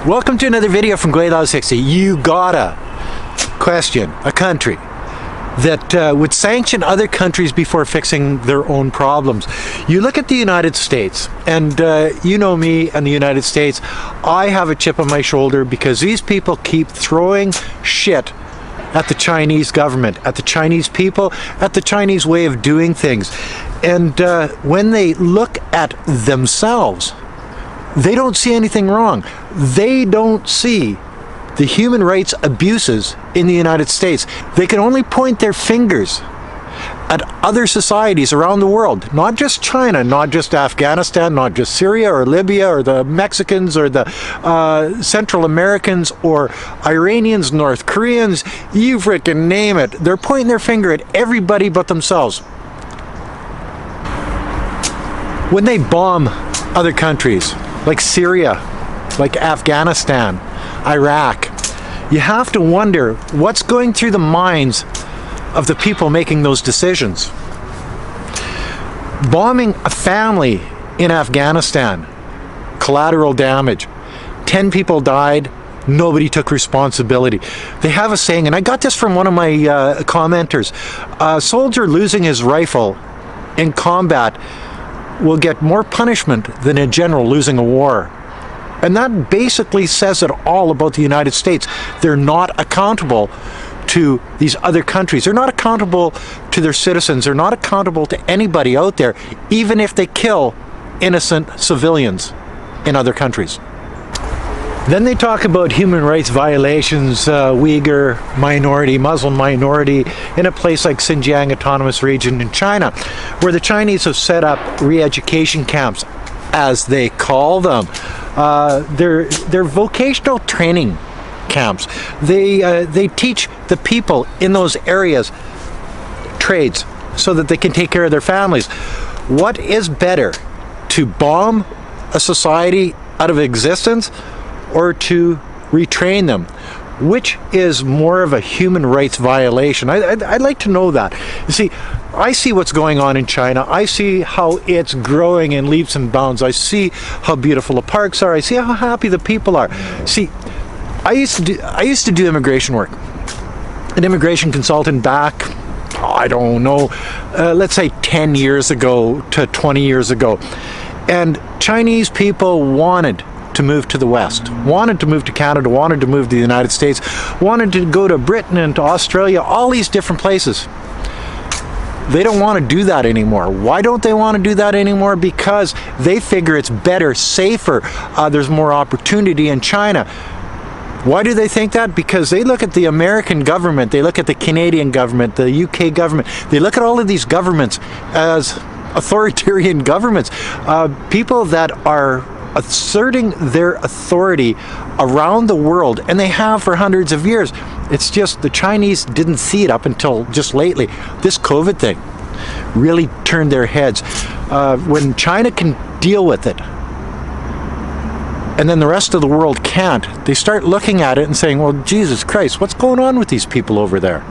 Welcome to another video from Gweilo 60. You gotta question a country that would sanction other countries before fixing their own problems. You look at the United States, and you know me and the United States. I have a chip on my shoulder because these people keep throwing shit at the Chinese government, at the Chinese people, at the Chinese way of doing things. And when they look at themselves, they don't see anything wrong. They don't see the human rights abuses in the United States. They can only point their fingers at other societies around the world, not just China, not just Afghanistan, not just Syria or Libya or the Mexicans or the Central Americans or Iranians, North Koreans, you frickin' name it. They're pointing their finger at everybody but themselves. When they bomb other countries, like Syria, like Afghanistan, Iraq, you have to wonder what's going through the minds of the people making those decisions. Bombing a family in Afghanistan, collateral damage, 10 people died, nobody took responsibility. They have a saying, and I got this from one of my commenters, a soldier losing his rifle in combat will get more punishment than a general losing a war. And that basically says it all about the United States. They're not accountable to these other countries. They're not accountable to their citizens. They're not accountable to anybody out there, even if they kill innocent civilians in other countries. Then they talk about human rights violations, Uyghur minority, Muslim minority, in a place like Xinjiang Autonomous Region in China, where the Chinese have set up re-education camps, as they call them. They're vocational training camps. They teach the people in those areas trades so that they can take care of their families. What is better, to bomb a society out of existence or to retrain them? Which is more of a human rights violation? I'd like to know that. You see, I see what's going on in China. I see how it's growing in leaps and bounds. I see how beautiful the parks are. I see how happy the people are. See, I used to do immigration work. An immigration consultant back, I don't know, let's say 10 years ago to 20 years ago. And Chinese people wanted to move to the West, wanted to move to Canada, wanted to move to the United States, wanted to go to Britain and to Australia, all these different places. They don't want to do that anymore. Why don't they want to do that anymore? Because they figure it's better, safer, there's more opportunity in China. Why do they think that? Because they look at the American government, they look at the Canadian government, the UK government, they look at all of these governments as authoritarian governments, people that are asserting their authority around the world, and they have for hundreds of years. It's just the Chinese didn't see it up until just lately. This COVID thing really turned their heads. When China can deal with it, and then the rest of the world can't, they start looking at it and saying, well, Jesus Christ, what's going on with these people over there?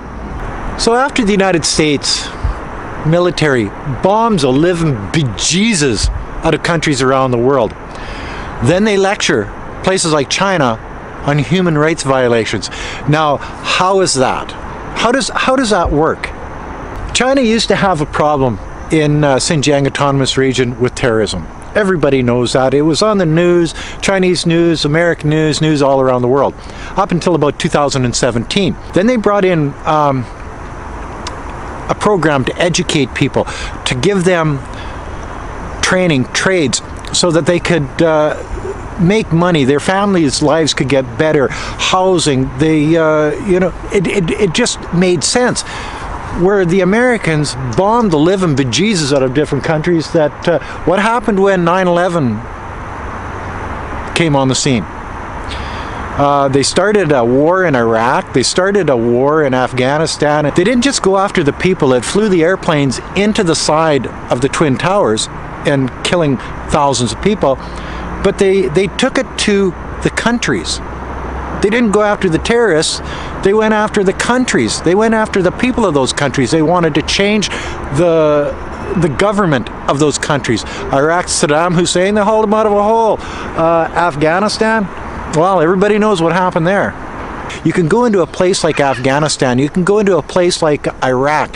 So after the United States military bombs a living bejesus out of countries around the world, then they lecture places like China on human rights violations. Now, how is that? How does that work? China used to have a problem in Xinjiang Autonomous Region with terrorism. Everybody knows that. It was on the news, Chinese news, American news all around the world, up until about 2017. Then they brought in a program to educate people, to give them training, trades, so that they could make money, their families' lives could get better, housing, it just made sense. Where the Americans bombed the living bejesus out of different countries, that what happened when 9/11 came on the scene? They started a war in Iraq, they started a war in Afghanistan. They didn't just go after the people that flew the airplanes into the side of the Twin Towers and killing thousands of people, but they took it to the countries. They didn't go after the terrorists, they went after the countries. They went after the people of those countries. They wanted to change the government of those countries. Iraq, Saddam Hussein, they hauled him out of a hole. Afghanistan, Well, everybody knows what happened there. You can go into a place like Afghanistan, you can go into a place like Iraq,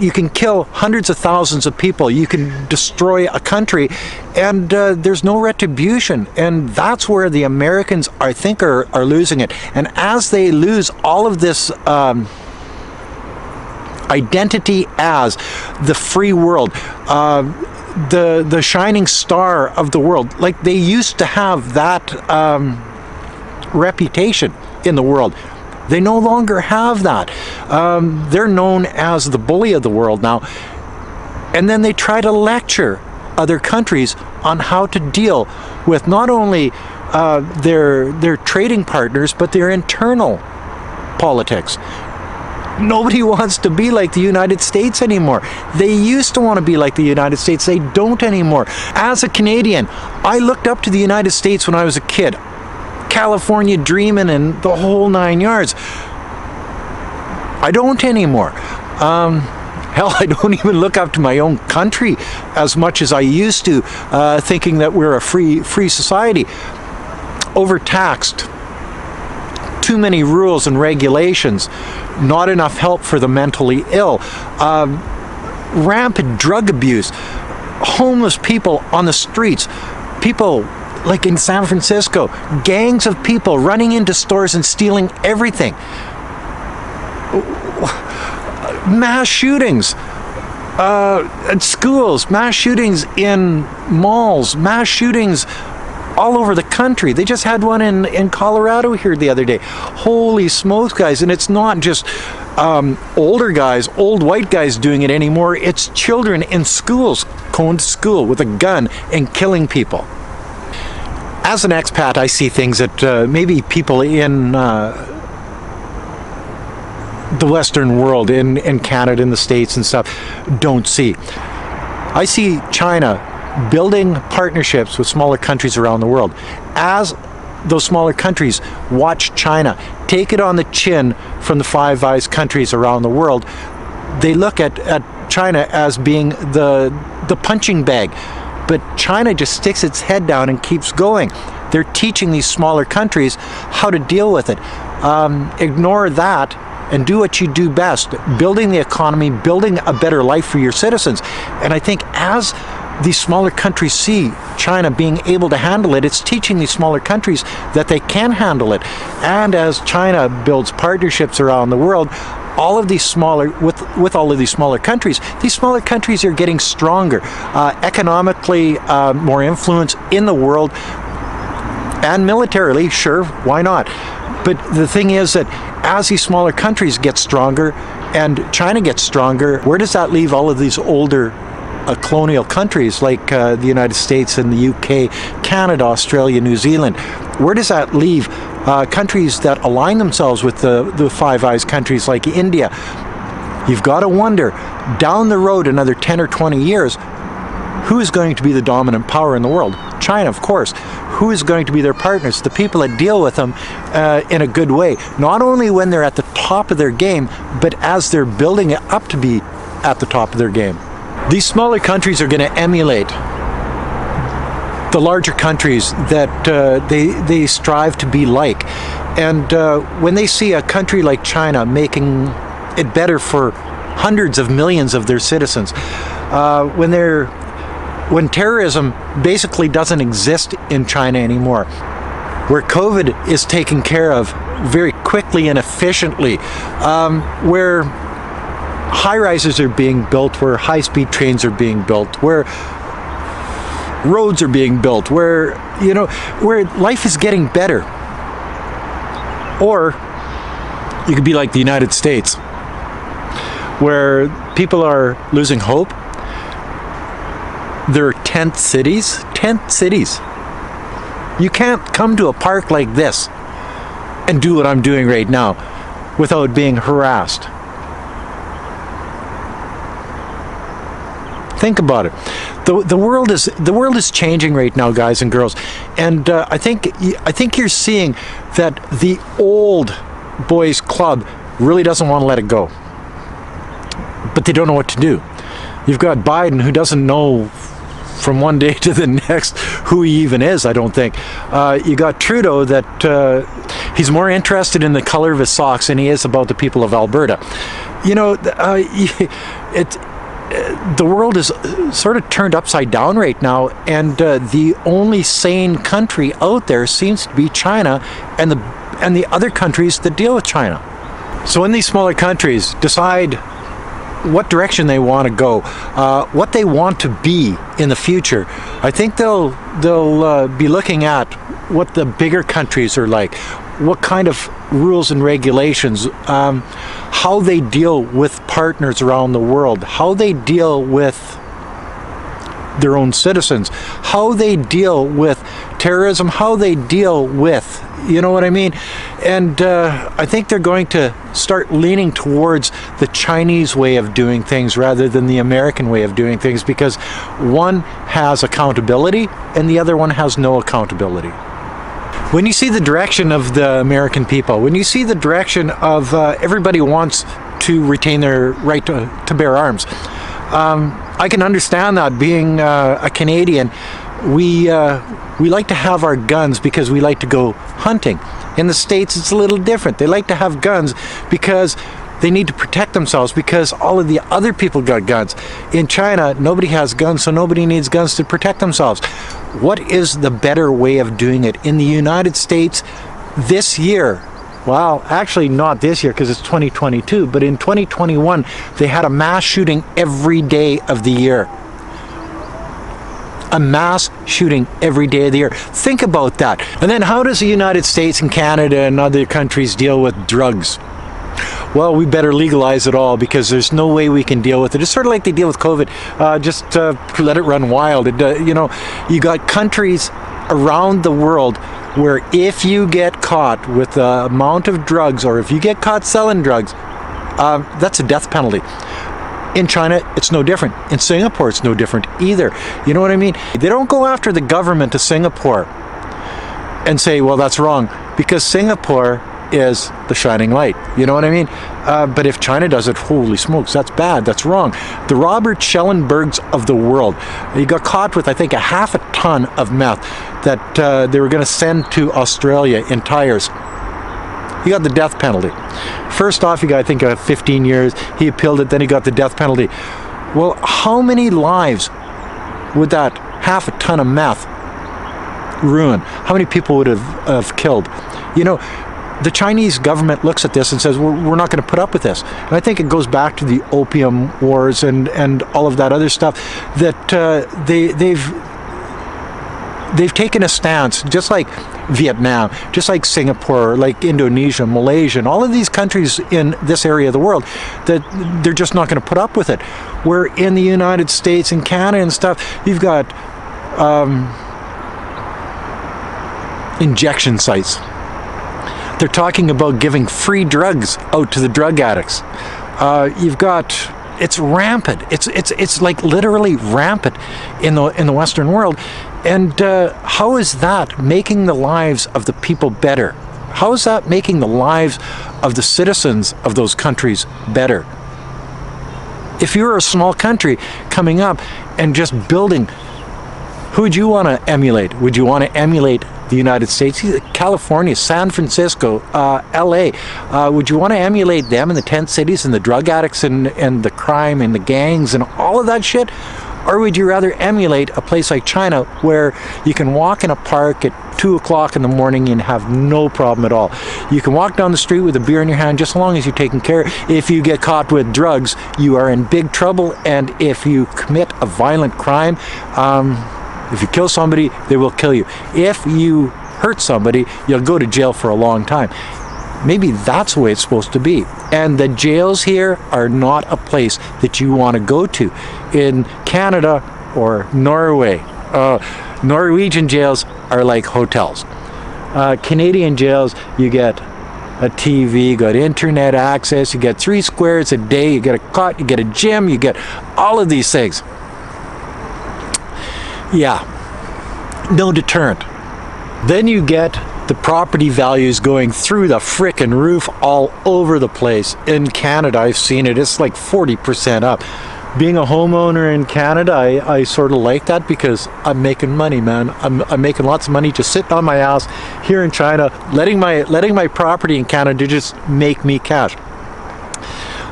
you can kill hundreds of thousands of people, you can destroy a country, and there's no retribution. And that's where the Americans, I think, are losing it. And as they lose all of this identity as the free world, the shining star of the world, like they used to have that reputation in the world. They no longer have that. They're known as the bully of the world now. And then they try to lecture other countries on how to deal with not only their trading partners, but their internal politics. Nobody wants to be like the United States anymore. They used to want to be like the United States. They don't anymore. As a Canadian, I looked up to the United States when I was a kid. California dreaming and the whole 9 yards. I don't anymore. Hell, I don't even look up to my own country as much as I used to, thinking that we're a free society. Overtaxed, too many rules and regulations, not enough help for the mentally ill, rampant drug abuse, homeless people on the streets, people like in San Francisco, gangs of people running into stores and stealing everything. Mass shootings at schools, mass shootings in malls, mass shootings all over the country. They just had one in Colorado here the other day. Holy smokes, guys. And it's not just older guys, old white guys doing it anymore. It's children in schools going to school with a gun and killing people. As an expat, I see things that maybe people in the Western world, in Canada, in the States and stuff, don't see. I see China building partnerships with smaller countries around the world. As those smaller countries watch China take it on the chin from the Five Eyes countries around the world, they look at China as being the punching bag. But China just sticks its head down and keeps going. They're teaching these smaller countries how to deal with it. Ignore that and do what you do best, building the economy, building a better life for your citizens. And I think as these smaller countries see China being able to handle it, it's teaching these smaller countries that they can handle it. And as China builds partnerships around the world, all of these smaller, with all of these smaller countries are getting stronger, economically, more influence in the world, and militarily, sure, why not? But the thing is that as these smaller countries get stronger and China gets stronger, where does that leave all of these older colonial countries like the United States and the UK, Canada, Australia, New Zealand? Where does that leave countries that align themselves with the Five Eyes countries like India? You've got to wonder, down the road another 10 or 20 years, who is going to be the dominant power in the world? China, of course. Who is going to be their partners? The people that deal with them in a good way. Not only when they're at the top of their game, but as they're building it up to be at the top of their game. These smaller countries are going to emulate the larger countries that they strive to be like. And when they see a country like China making it better for hundreds of millions of their citizens, when terrorism basically doesn't exist in China anymore, where COVID is taken care of very quickly and efficiently, where high-rises are being built, where high-speed trains are being built, where roads are being built, where life is getting better. Or you could be like the United States, where people are losing hope. There are tent cities. You can't come to a park like this and do what I'm doing right now without being harassed. Think about it. The world is changing right now, guys and girls, and I think you're seeing that the old boys club really doesn't want to let it go, but they don't know what to do. You've got Biden, who doesn't know from one day to the next who he even is, I don't think. You got Trudeau that he's more interested in the color of his socks than he is about the people of Alberta. You know, the world is sort of turned upside down right now, and the only sane country out there seems to be China and the other countries that deal with China. So when these smaller countries decide what direction they want to go, what they want to be in the future, I think they'll be looking at what the bigger countries are like, what kind of rules and regulations, how they deal with partners around the world, how they deal with their own citizens, how they deal with terrorism, how they deal with, you know what I mean? And I think they're going to start leaning towards the Chinese way of doing things rather than the American way of doing things, because one has accountability and the other one has no accountability. When you see the direction of the American people, when you see the direction of everybody wants to retain their right to bear arms, I can understand that. Being a Canadian, we like to have our guns because we like to go hunting. In the States, it's a little different. They like to have guns because they need to protect themselves, because all of the other people got guns. In China, nobody has guns, so nobody needs guns to protect themselves. What is the better way of doing it? In the United States, this year, well, actually not this year because it's 2022, but in 2021, they had a mass shooting every day of the year. A mass shooting every day of the year. Think about that. And then how does the United States and Canada and other countries deal with drugs? Well, we better legalize it all because there's no way we can deal with it. It's sort of like they deal with COVID. Just let it run wild. You know, you got countries around the world where if you get caught with the amount of drugs, or if you get caught selling drugs, that's a death penalty. In China, it's no different. In Singapore, it's no different either. You know what I mean? They don't go after the government of Singapore and say, well, that's wrong, because Singapore is the shining light. You know what I mean? But if China does it, holy smokes, that's bad, that's wrong. The Robert Schellenbergs of the world, he got caught with, I think, 1/2 ton of meth that they were going to send to Australia in tires. He got the death penalty. First off, he got, I think, 15 years. He appealed it, then he got the death penalty. Well, how many lives would that 1/2 ton of meth ruin? How many people would have killed? You know, the Chinese government looks at this and says, we're not going to put up with this. And I think it goes back to the opium wars and all of that other stuff, that they've taken a stance, just like Vietnam, just like Singapore, like Indonesia, Malaysia, and all of these countries in this area of the world, that they're just not going to put up with it. Where in the United States and Canada and stuff, you've got injection sites. They're talking about giving free drugs out to the drug addicts. You've got, it's rampant. It's like literally rampant in the Western world. And how is that making the lives of the people better? How is that making the lives of the citizens of those countries better? If you're a small country coming up and just building, who would you want to emulate? Would you want to emulate the United States, California, San Francisco, LA? Would you want to emulate them in the tent cities and the drug addicts and the crime and the gangs and all of that shit? Or would you rather emulate a place like China where you can walk in a park at 2 o'clock in the morning and have no problem at all? You can walk down the street with a beer in your hand just as long as you're taken care of. If you get caught with drugs, you are in big trouble. And if you commit a violent crime, if you kill somebody, they will kill you. If you hurt somebody, you'll go to jail for a long time. Maybe that's the way it's supposed to be. And the jails here are not a place that you want to go to. In Canada or Norway, Norwegian jails are like hotels. Canadian jails, you get a TV, you got internet access, you get 3 squares a day, you get a cot, you get a gym, you get all of these things. Yeah, no deterrent. Then you get the property values going through the frickin' roof all over the place. In Canada, I've seen it, it's like 40% up. being a homeowner in Canada, I sort of like that because I'm making money, man. I'm making lots of money just sitting on my ass here in China, letting my property in Canada just make me cash.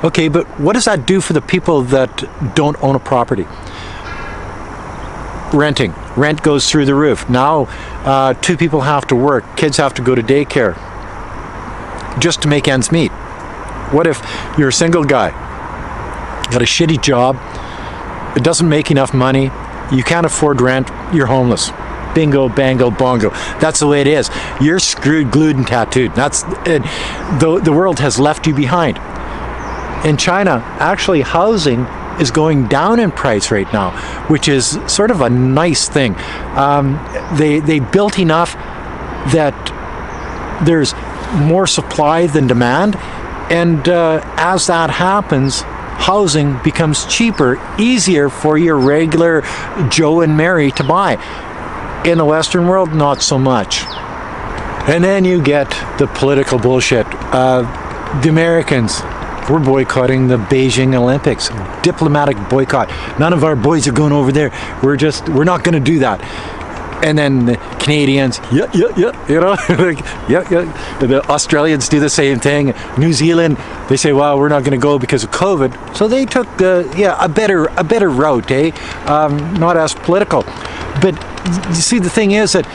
Okay, but what does that do for the people that don't own a property? Renting. Rent goes through the roof. Now, 2 people have to work. Kids have to go to daycare just to make ends meet. What if you're a single guy, got a shitty job, it doesn't make enough money, you can't afford rent, you're homeless. Bingo, bango, bongo. That's the way it is. You're screwed, glued, and tattooed. The world has left you behind. In China, actually, housing is going down in price right now, which is sort of a nice thing. They built enough that there's more supply than demand, and as that happens, housing becomes cheaper, easier for your regular Joe and Mary to buy. In the Western world, not so much. And then you get the political bullshit. The Americans, we're boycotting the Beijing Olympics. Diplomatic boycott. None of our boys are going over there. We're not going to do that. And then the Canadians, you know, like, The Australians do the same thing. New Zealand, they say, well, we're not going to go because of COVID. So they took a better route, not as political. But you see, the thing is that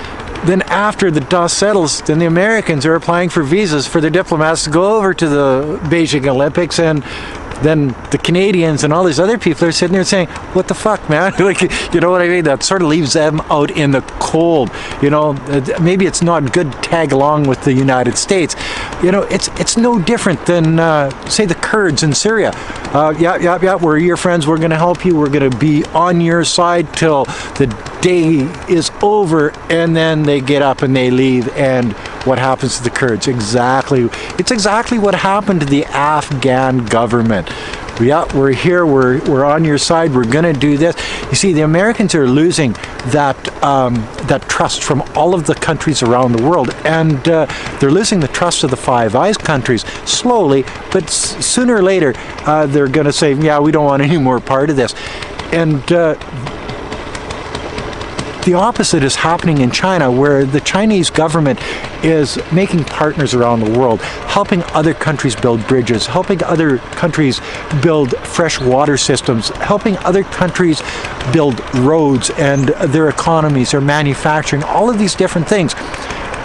then after the dust settles, then the Americans are applying for visas for their diplomats to go over to the Beijing Olympics, and then the Canadians and all these other people are sitting there saying, what the fuck, man? Like, you know what I mean? That sort of leaves them out in the cold. You know, maybe it's not good to tag along with the United States. You know, it's no different than, say, the Kurds in Syria. Yeah, we're your friends. We're going to help you. We're going to be on your side till the day is over, and then they get up and they leave, and what happens to the Kurds? It's exactly what happened to the Afghan government. Yeah, we're here, we're on your side, we're gonna do this. You see, the Americans are losing that trust from all of the countries around the world, and they're losing the trust of the Five Eyes countries slowly, but sooner or later they're gonna say, yeah, we don't want any more part of this. And the opposite is happening in China, where the Chinese government is making partners around the world, helping other countries build bridges, helping other countries build fresh water systems, helping other countries build roads and their economies, their manufacturing, all of these different things.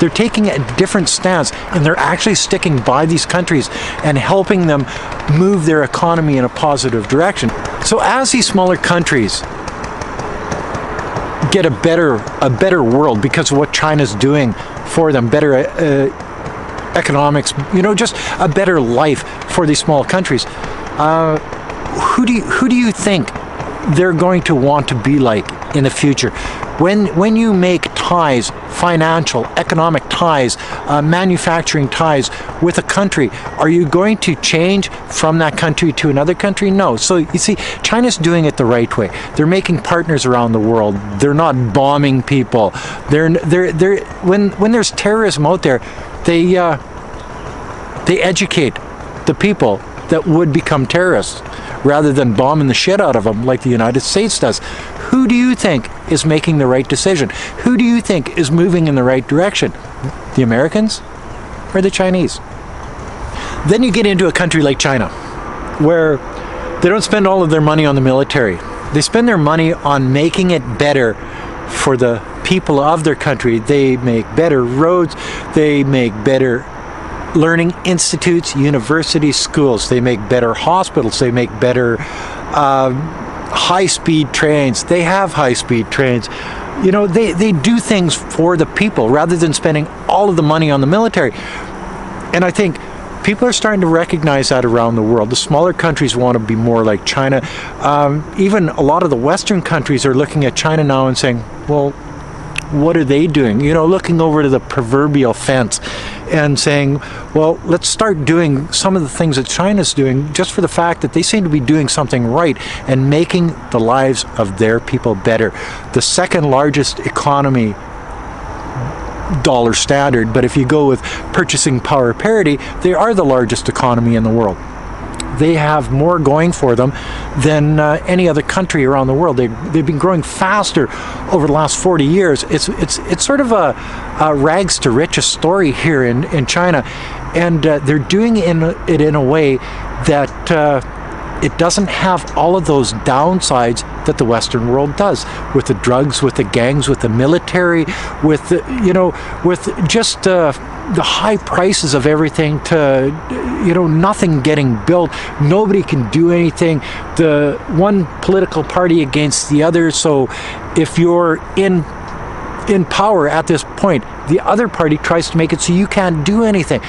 They're taking a different stance, and they're actually sticking by these countries and helping them move their economy in a positive direction. So as these smaller countries get a better world because of what China's doing for them, better economics, you know, just a better life for these small countries. Who do you think they're going to want to be like in the future? When you make ties, financial, economic ties, manufacturing ties with a country, are you going to change from that country to another country? No. So you see, China's doing it the right way. They're making partners around the world. They're not bombing people. When there's terrorism out there, they educate the people that would become terrorists, rather than bombing the shit out of them like the United States does. Who do you think is making the right decision? Who do you think is moving in the right direction? The Americans or the Chinese? Then you get into a country like China, where they don't spend all of their money on the military. They spend their money on making it better for the people of their country. They make better roads, they make better learning institutes, universities, schools. They make better hospitals. They make better high-speed trains. They have high-speed trains. You know, they do things for the people rather than spending all of the money on the military. And I think people are starting to recognize that around the world. The smaller countries want to be more like China. Even a lot of the Western countries are looking at China now and saying, well, what are they doing? You know, looking over to the proverbial fence and saying, well, let's start doing some of the things that China's doing, just for the fact that they seem to be doing something right and making the lives of their people better. The second largest economy, dollar standard, but if you go with purchasing power parity, they are the largest economy in the world. they have more going for them than any other country around the world. They've been growing faster over the last 40 years. It's sort of a rags to riches story here in China, and they're doing it in a way that it doesn't have all of those downsides that the Western world does, with the drugs, with the gangs, with the military, with the, with just the high prices of everything, to nothing getting built. Nobody can do anything. The one political party against the other. So if you're in power at this point, the other party tries to make it so you can't do anything.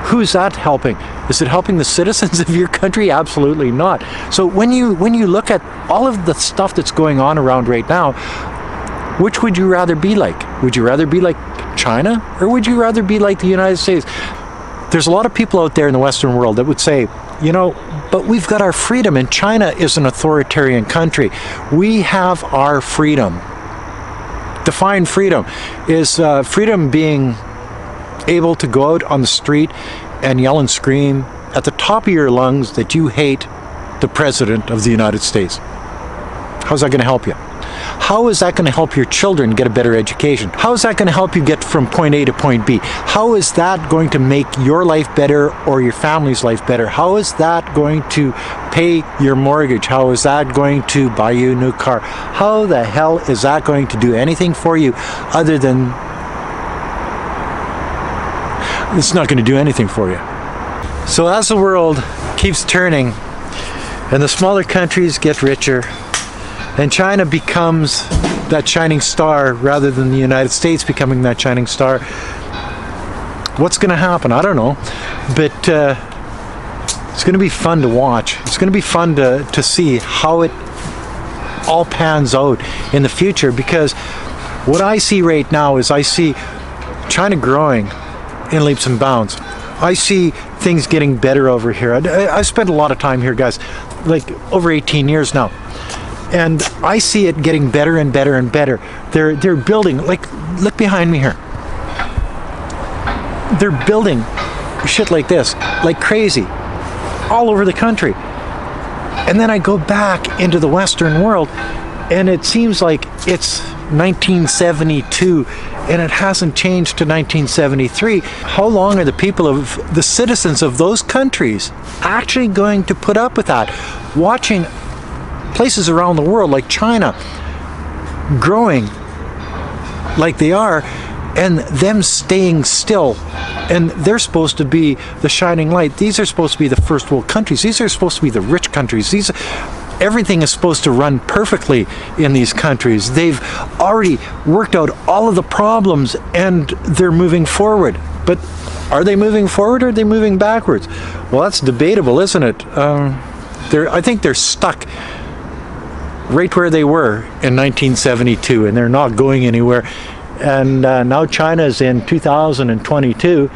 Who's that helping? Is it helping the citizens of your country? Absolutely not. So when you look at all of the stuff that's going on around right now, which would you rather be like? Would you rather be like China, or would you rather be like the United States? There's a lot of people out there in the Western world that would say, but we've got our freedom, and China is an authoritarian country. We have our freedom. Define freedom. Is freedom being able to go out on the street and yell and scream at the top of your lungs that you hate the President of the United States? How's that going to help you? How is that going to help your children get a better education? How is that going to help you get from point A to point B? How is that going to make your life better or your family's life better? How is that going to pay your mortgage? How is that going to buy you a new car? How the hell is that going to do anything for you other than it's not going to do anything for you? So as the world keeps turning and the smaller countries get richer and China becomes that shining star rather than the United States becoming that shining star, what's going to happen? I don't know, but it's going to be fun to watch. It's going to be fun to see how it all pans out in the future, because what I see right now is I see China growing in leaps and bounds. I see things getting better over here. I spent a lot of time here, guys, like over 18 years now, and I see it getting better and better and better. They're building, like, look behind me here. They're building shit like this, like crazy, all over the country. And then I go back into the Western world, and it seems like it's 1972 and it hasn't changed to 1973. How long are the citizens of those countries actually going to put up with that? Watching places around the world like China growing like they are, and them staying still, and they're supposed to be the shining light. These are supposed to be the first world countries. These are supposed to be the rich countries. Everything is supposed to run perfectly in these countries. They've already worked out all of the problems and they're moving forward. But are they moving forward or are they moving backwards? Well, that's debatable, isn't it? I think they're stuck right where they were in 1972, and they're not going anywhere. And now China's in 2022,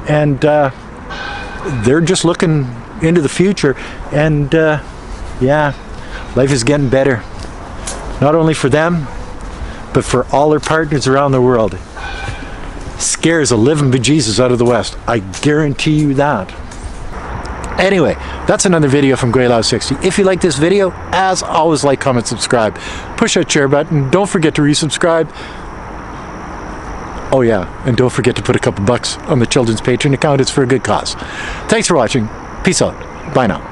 and they're just looking into the future, and yeah, life is getting better, not only for them but for all their partners around the world. Scares the living bejesus out of the West, I guarantee you that. Anyway, that's another video from Gweilo 60. If you like this video, as always, like, comment, subscribe. Push that share button. Don't forget to resubscribe. Oh yeah, and don't forget to put a couple bucks on the children's Patreon account. It's for a good cause. Thanks for watching. Peace out. Bye now.